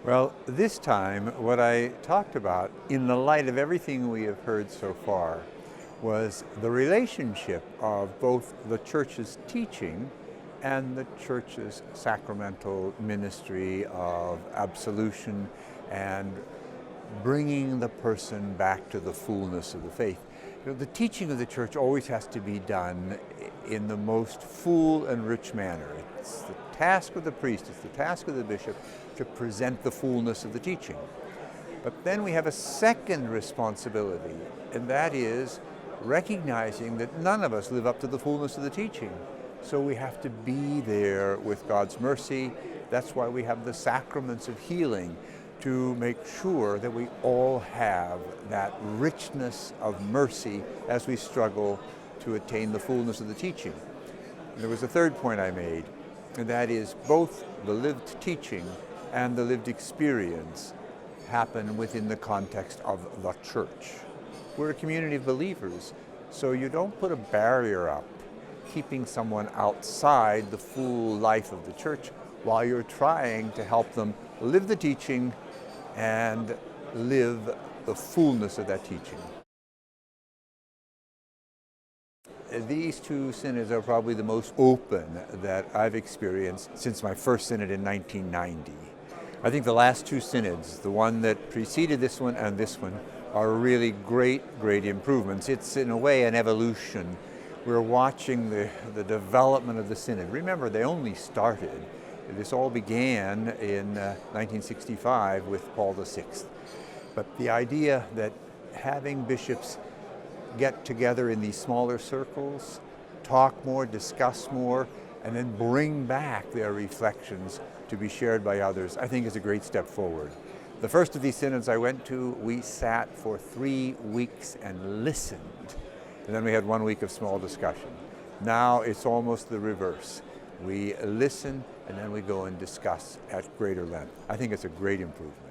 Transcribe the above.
Well, this time what I talked about, in the light of everything we have heard so far, was the relationship of both the Church's teaching and the Church's sacramental ministry of absolution and bringing the person back to the fullness of the faith. The teaching of the Church always has to be done in the most full and rich manner. It's the task of the priest, it's the task of the bishop to present the fullness of the teaching. But then we have a second responsibility, and that is recognizing that none of us live up to the fullness of the teaching. So we have to be there with God's mercy. That's why we have the sacraments of healing, to make sure that we all have that richness of mercy as we struggle to attain the fullness of the teaching. And there was a third point I made, and that is both the lived teaching and the lived experience happen within the context of the Church. We're a community of believers, so you don't put a barrier up keeping someone outside the full life of the Church while you're trying to help them live the teaching and live the fullness of that teaching. These two synods are probably the most open that I've experienced since my first synod in 1990. I think the last two synods, the one that preceded this one and this one, are really great improvements. It's in a way an evolution. We're watching the development of the synod. Remember, they only started. This all began in 1965 with Paul VI. But the idea that having bishops get together in these smaller circles, talk more, discuss more, and then bring back their reflections to be shared by others, I think is a great step forward. The first of these synods I went to, we sat for 3 weeks and listened, and then we had 1 week of small discussion. Now it's almost the reverse. We listen and then we go and discuss at greater length. I think it's a great improvement.